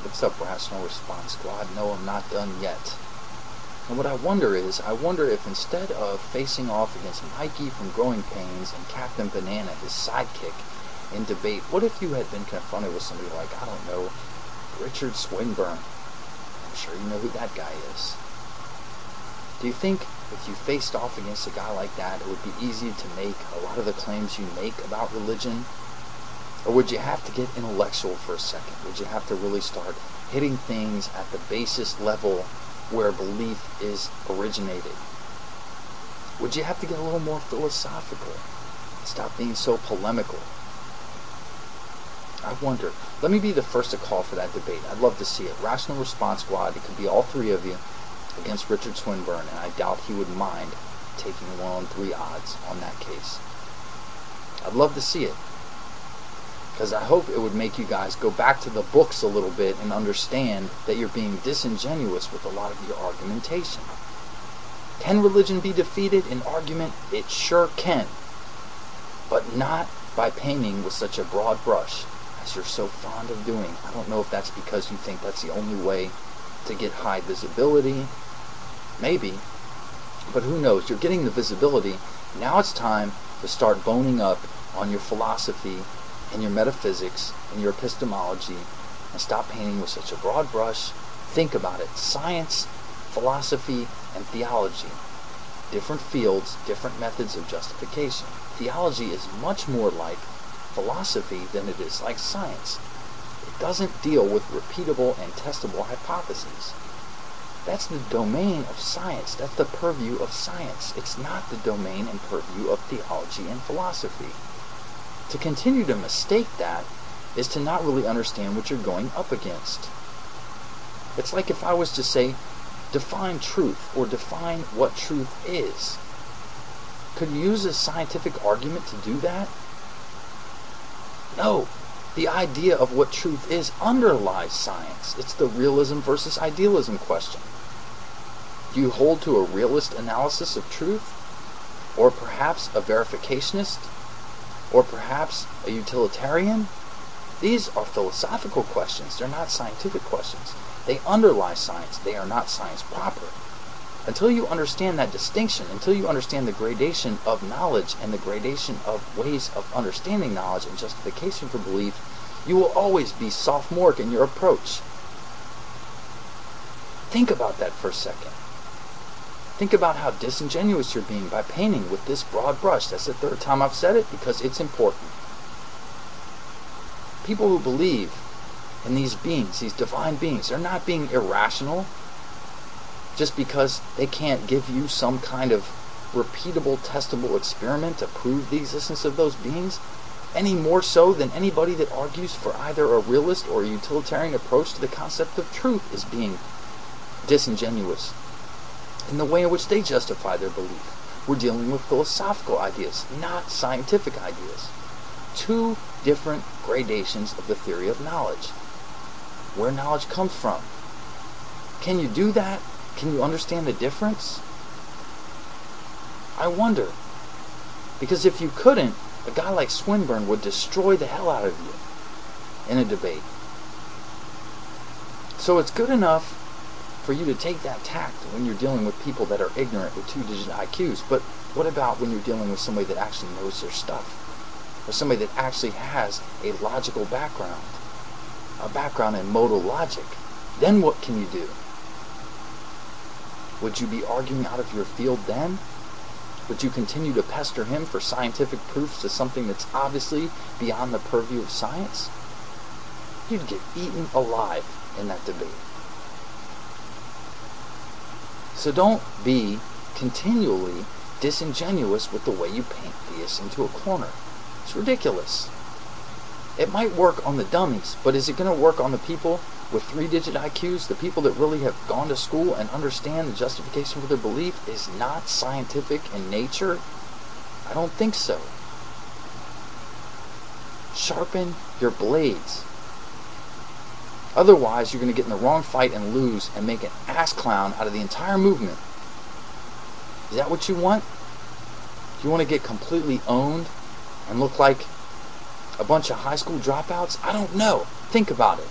What's up, Rational Response Squad? No, I'm not done yet. And what I wonder if instead of facing off against Mikey from Growing Pains and Captain Banana, his sidekick, in debate, what if you had been confronted with somebody like, I don't know, Richard Swinburne? I'm sure you know who that guy is. Do you think if you faced off against a guy like that, it would be easy to make a lot of the claims you make about religion? Or would you have to get intellectual for a second? Would you have to really start hitting things at the basis level where belief is originated? Would you have to get a little more philosophical? Stop being so polemical? I wonder. Let me be the first to call for that debate. I'd love to see it. Rational Response Squad, it could be all three of you against Richard Swinburne, and I doubt he would mind taking 1-on-3 odds on that case. I'd love to see it, because I hope it would make you guys go back to the books a little bit and understand that you're being disingenuous with a lot of your argumentation. Can religion be defeated in argument? It sure can, but not by painting with such a broad brush as you're so fond of doing. I don't know if that's because you think that's the only way to get high visibility. Maybe. But who knows? You're getting the visibility. Now it's time to start boning up on your philosophy and your metaphysics and your epistemology and stop painting with such a broad brush. Think about it. Science, philosophy, and theology. Different fields, different methods of justification. Theology is much more like philosophy than it is like science. It doesn't deal with repeatable and testable hypotheses. That's the domain of science. That's the purview of science. It's not the domain and purview of theology and philosophy. To continue to mistake that is to not really understand what you're going up against. It's like if I was to say, define truth, or define what truth is. Could you use a scientific argument to do that? No. The idea of what truth is underlies science. It's the realism versus idealism question. Do you hold to a realist analysis of truth? Or perhaps a verificationist? Or perhaps a utilitarian? These are philosophical questions. They're not scientific questions. They underlie science. They are not science proper. Until you understand that distinction, until you understand the gradation of knowledge and the gradation of ways of understanding knowledge and justification for belief, you will always be sophomoric in your approach. Think about that for a second. Think about how disingenuous you're being by painting with this broad brush. That's the third time I've said it because it's important. People who believe in these beings, these divine beings, they're not being irrational just because they can't give you some kind of repeatable, testable experiment to prove the existence of those beings, any more so than anybody that argues for either a realist or a utilitarian approach to the concept of truth is being disingenuous in the way in which they justify their belief. We're dealing with philosophical ideas, not scientific ideas. Two different gradations of the theory of knowledge. Where knowledge comes from. Can you do that? Can you understand the difference? I wonder. Because if you couldn't, a guy like Swinburne would destroy the hell out of you in a debate. So it's good enough for you to take that tact when you're dealing with people that are ignorant with 2-digit IQs. But what about when you're dealing with somebody that actually knows their stuff? Or somebody that actually has a logical background, a background in modal logic? Then what can you do? Would you be arguing out of your field then? Would you continue to pester him for scientific proofs to something that's obviously beyond the purview of science? You'd get eaten alive in that debate. So don't be continually disingenuous with the way you paint theists into a corner. It's ridiculous. It might work on the dummies, but is it going to work on the people with 3-digit IQs? The people that really have gone to school and understand the justification for their belief is not scientific in nature? I don't think so. Sharpen your blades. Otherwise, you're going to get in the wrong fight and lose and make an ass clown out of the entire movement. Is that what you want? Do you want to get completely owned and look like a bunch of high school dropouts? I don't know. Think about it.